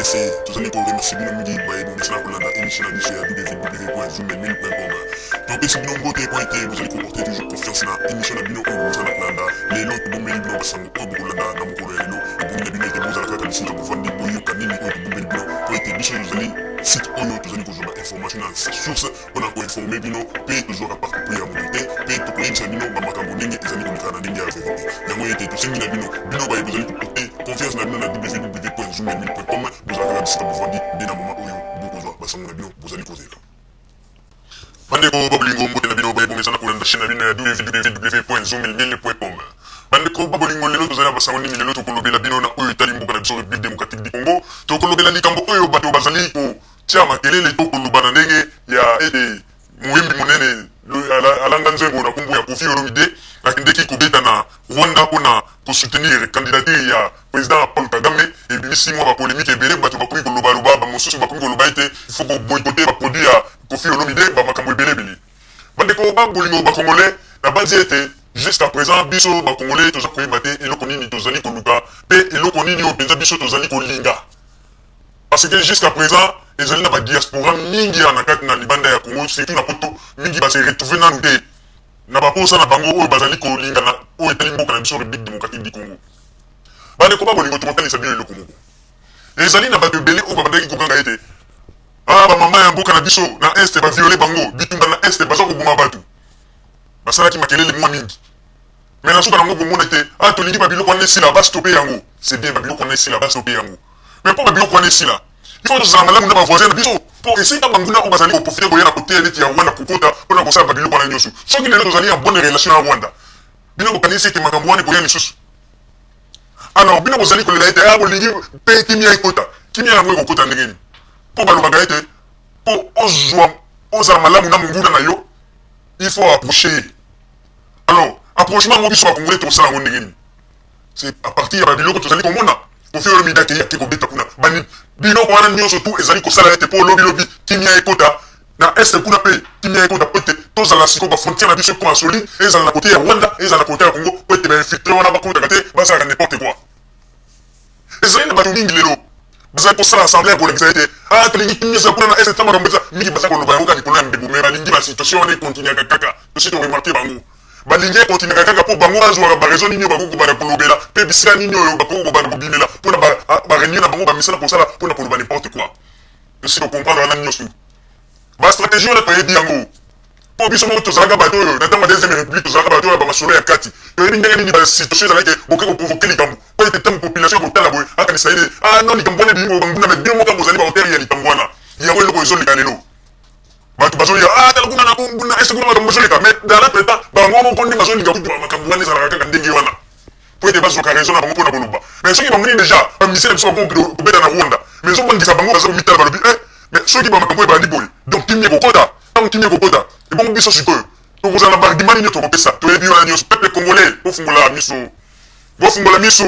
RDC, tozali koremercie bino mingi boye bomesana kolanda émission na biso ya www.zoommail.com. topesi bino mbote po ete bozali komporte toujours confiance na émission na bino oyo bozala kolanda lelo tobombeli bino basango oyo bokolanda na mokolo ya lelo ebongi na bino ete bozala kaka bisika bovandi boyoka nini oyo tobombeli bino po ete biso tozali site oyo tozali kozwa bainformation na source mpona koinforme bino mpe tozwaka partout po ya moto te mpe tokoyebisa bino bamakambo ndenge ezali kolekana na ndenge ya vérité yango ete tosengi na bino baye bozali koporte confiance na bino na www.zoommail.com bozala kaka bisika bovandi nde na moma oyo bokozwa basango na bino bozali kozela bandeko babolingo mbote na bino baye bomesana kolanda chaîne na bino ya www.zoommail.com. bandeko babolingo lelo tozali na basango nini lelo tokolobela bino na oyo etali mboka na biso république démocratique du Congo tokolobela likambo oyo bato bazali kotia makelele tokoloba na ndenge ya ete moyembi monene alanga nzembo na nkombo ya Koffi Olomide akendeki kobeta na Rwanda mpona kosoutenir candidature ya président Paul Kagame ebimisi mwa bapolémike ebele bato bakomi kolobaloba bamosusu bakomi koloba ete ifo koboykote baproduit ya Koffi Olomide bamakambo ebelebele. bandeko babolingo bakongolais na badi ete jusqu'à présent biso bakongolais toza koyeba te eloko nini tozali koluka mpe eloko nini oyo mpenza biso tozali kolinga parce que jusqu'à présent ezali na badiaspora mingi ya na kati na libanda ya Congo surtout na poto mingi base retrouve nanu te na baposa na bango oyo bazali kolinga na oyo etali mboka na biso république démocratique du Congo. bandeko babolingo tokotalisa bino eloko moko ezali na bato ebele oyo babandaki kokanga ete bamama ya mboka na biso na este baviole bango bitumba na este baza koboma bato basalaki makelele mwa mingi me na suka nango komona ete tolingi babiloko wana esila bastope yango c'est bien babiloko wana esila bastope yango mais mpo babiloko wana esila il faut tozala malamu na bavoisin na biso mpo esika banguna oyo bazali koprofite koya na koteya neti ya Rwanda kokota mpona kosala babiloko wana nyonso soki lelo tozali en bonne relation na Rwanda bino bokanisi ete makambo wana ekoya lisusu alors bino bozali kolela ete bolingi mpe kimia ekota kimia yango ekokota ndengeni mpo balobaka ete mpo ozala malamu na monguna na yo il faut approcher. Alors approchement yango biso bakongolais tokosala yango ndengeni c'est à partir ya babiloko tozali komona Koffi Olomide akeyaki kobeta kuna biloko wana nyonso tu ezali kosala ete mpo lobilobi kimia ekota na este kuna mpe kimia ekota po ete tozala siko bafrontière na biso ekoma solide ezala na kote ya Rwanda ezala na kote ya Congo po ete bainfiltre wana bakotaka te bazalaka n'importe quoi. ezali na bato mingi lelo bazali kosala assemblée ya kolekisa ete tolingi kimia ezala kuna na este ta makambo eza mingi baza koloba yango kaka likolo ya mbebu me balingi basituation wana ekontinuaka kaka tosi toremarke bango balingi ekontinuaka kaka mpo bango bazwaka bareson nini oyo bakokobana kolobela mpe bisika nini oyo bakokobana kobimela mpona baréunion na bango bamisala kosala mpona koloba n'importe quoi tosi tocomprendre wana nyonso bastratégie wana toyebi yango mpo biso moko tozalaka bato oyo na ntango ya deuxième république tozalaka bato oyo bamasolo ya kati toyebi ndenge nini basituation ezalaki boke koprovoke likambo po ete ntango population kotala boye akanisa ete non likambo wana ebilingo banguna me bino moko bozali bahotere ya likambo wana yango eloko ezoleka lelo bato bazolika tala kuna na ese kuna makambo bazoleka mais dans la temps bango moko ndenge bazolinga kutu makambo wana ezalaka kaka ndenge wana po ete bazwaka raison na bango mpona koloba mais soki bango nini déjà bamisele biso bango kobeta na Rwanda mais ezobangisa bango baza komitala balobi mais soki bamakambo ebandi boye donc kimia kokota ntango kimia kokota ebongo biso sikoyo tokozala na bargima nini tokopesa toyebi wana nyonso peuple congolais bofungola miso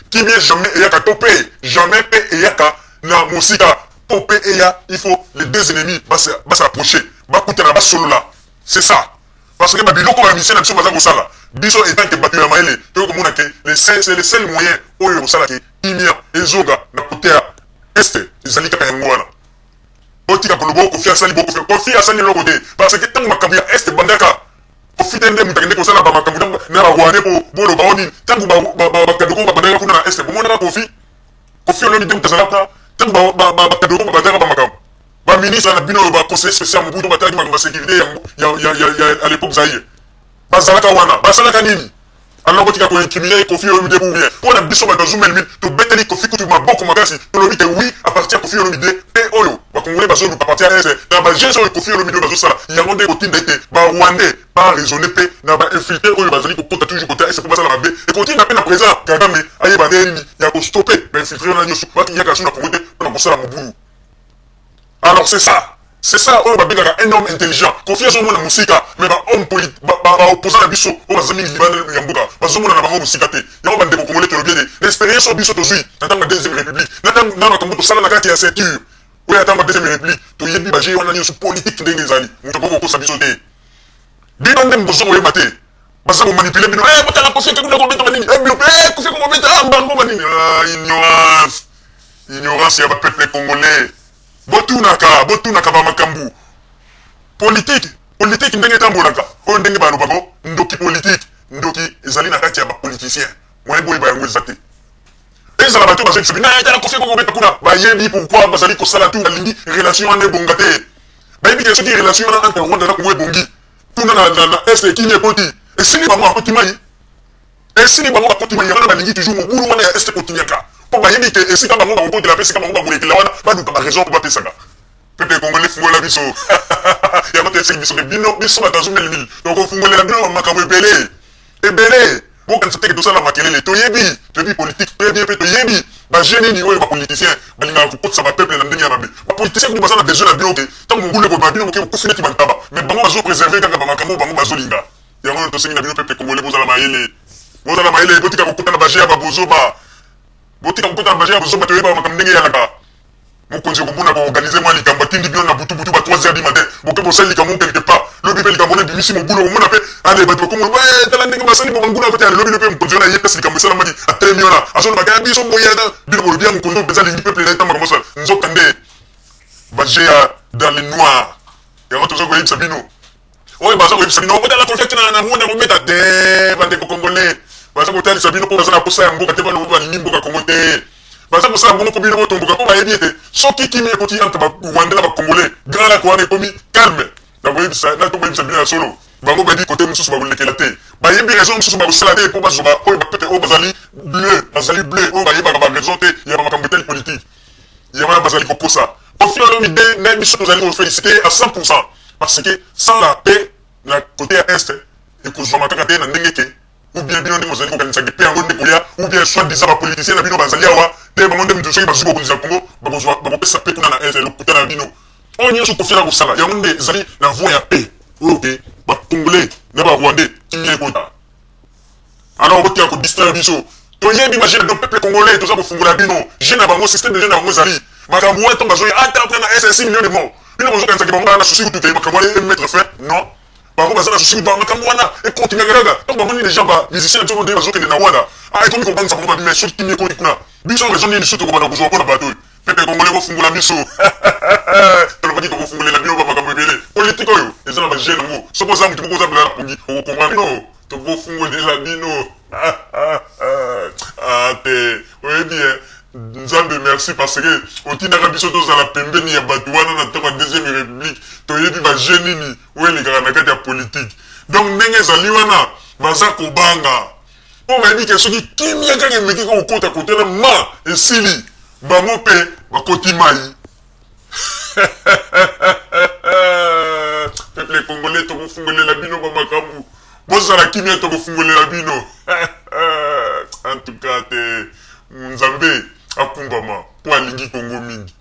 kimia jamais eyaka to mpe jamais mpe eyaka na mosika po mpe eya il faut les deux ennemis basapprocher bakutana basolola c'est ça parce que babiloko bamisien na biso baza kosala biso etant ke bato ya mayele tokomona ke c'est le seul moyen oyo kosala ke kimia ezonga na kote ya este ezali kaka yango wana otika koloba Koffi asali Koffi asali eloko te parce que ntango makambo ya este bandaka Koffi te nde moto akende kosala bamakambo na barwandais po boloba o nini ntango bakadoko babandaka kuna na este bomonaka Koffi Olomide moto azalaka ntango bakadoko babandaka bamakambo baministre na bino oyo baconseiller spécial mobutu batalaki makambo ya sécurité ya à l'époque zaire bazalaka wana basalaka nini alors kotika koincriminer Koffi Olomide pour bien mpona biso bato bazumeli tobeteli Koffi kutu maboko makasi tolobi te oui à partir ya Koffi Olomide mpe oyo bakongolais bazoluka parti ya ese na bagence oyo Koffi Olomide oyo bazosala yango nde kotinda ete barwandais baraisonne mpe na bainfiltre oyo bazali kokota toujours kote ese mpo basala mabe ekotinda mpe na président Kagame ayeba nde nini ya kostope bainfiltre wana nyonso bakiyaka so na Congo te mpona kosala mobulu. Alors c'est ça oyo babengaka un homme intelligent Koffi azomona mosika mais bahomme baopposant na biso oyo baza mingi libanda ya mboka bazomona na bango mosika te yango bandeko congolais tolobi ete l'expérience oyo biso tozwi na ntango ya deuxième république na ntango na makambo tosala na kati ya ceinture oyo atango ya deuxième république toyebi baje wana nyonso politique ndenge ezali moto akokokosa biso te bino nde bozo koyeba te baza komanipule bino botala Koffi ekekuna kobeta banini bino Koffi komobeta mbango banini ignorance ignorance ya ba peuple congolais botunaka ba makambu politique ndenge tambolaka oyo ndenge balobako ndoki politique ndoki ezali na kati ya ba politicien moye boye bayango ezate ezala bato bazali biso bina etala kofi kokobeta kuna bayebi pourquoi bazali kosala tu balingi relation wana ebonga te bayebi ke soki relation wana entre rwanda na kongo ebongi tuna na este ekini ekoti esili bango akoti mai esili bango akoti mai yango na balingi toujours mobulu wana ya este kotimiaka mpo bayebi ke esika bango bakokotela mpe esika bango bakolekela wana baduka baraison mpo bapesaka pepe kongole fungola biso yango te esili biso me biso bato azumelmil tokofungolela bino bamakambo ebele bokanisa teke tosala makelele toyebi politique toyebi mpe toyebi bajeune nini oyo bapoliticien balingaka kokotisa bapeuple na ndenge ya mabe bapoliticien kuni baza na besoin na bino ke ntango mongulu ekoba bino moke bokufi neti bantaba me bango bazopreserve kaka bamakambo bango bazolinga yango tosengi na bino pepe kongole bozala mayele botika kokutana baje ya babozoba toyeba makambo ndenge eyalaka mokonzi okomona koorganize mwa likambo atindi bino na butubutu ba 3h du matin boke bosali likambo quelque part lobi mpe likambo na bimisi mobulu okomona mpe ane bato bakomona tala ndenge basali bonguna kote ale lobi mpe mokonzi wana ye pesi likambo esalamaki atelemi wana azolobaka ya biso boyada bino bolobi ya mokonzi mpenza lingi peuple na etambaka mosala nzoka nde baje ya dans le noir yango toza koyebisa bino oyo baza koyebisa bino okotala contacte na monde kometa te bandeko congolais baza kotalisa bino mpo baza na posa ya mboka te balobi balingi mboka kongo te baza kosala bongo mpo bino botomboka mpo bayebi ete soki kimi ekoti entre barwandais na bacongolais grand lac wana ekomi calme nakoyebisa bino ya solo bango bayebi kote mosusu bakolekela te bayebi raison mosusu bakosala te mpo bazoba oyo bapete oyo bazali bleu oyo bayebaka baraison te ya bamakambo etali politique yango wana bazali koposa ofiolomi de na biso tozali kofélicité à 100% parce que sans la paix na côté ya est ekozwama kaka te na ndenge ke ou bien bino ndenge ozali kokanisaki mpe yango nde kolia ou bien soit disant bapoliticien na bino bazali awa te bango nde mito soki bazwi bokonzi ya kongo bakopesa mpe kuna na este lokuta na bino oyo nyonso kofiala kosala yango nde ezali na voi ya paix oyo ke bacongolais na barwandais kimia ekota alors okotika kodistraire biso toyebi bagene do peuple congolais toza kofungola bino jeune na bango système de jeune na bango ezali makambo wana ntongo bazoya ata apres na ss million de mort bino bozokanisaki bango na susi kutu te makambo wana emettre fin non bango baza na susi kutu makambo wana ekontinaka kaka ntongo bango nini déjà bamusicien ntongo nde bazokende na wana ekomi kobanisa bango babime soki kimi ekoli kuna biso raison nini so tokobana kozwa mpona bato oyo pepe congolais kofungola biso tolobaki tokofungolela bino bamakambo ebele politike oyo eza na bagene ngo soki oza motu moko oza belela na pongi okokomba bino tokofungolela bino te oyebi nzambe merci parce que otindaka biso tozala pembeni ya bato wana na ntango ya deuxième république toyebi bagene nini oyo elekaka na kati ya politique donc ndenge ezali wana baza kobanga mpo bayebi ke soki kimia kaka emeki ka kokota kotela ma esili bango mpe bakoti mai peuple congolais tokofungolela bino bamakambu bozala kimia tokofungolela bino en tout cas te nzambe akumbama mpo alingi kongo mingi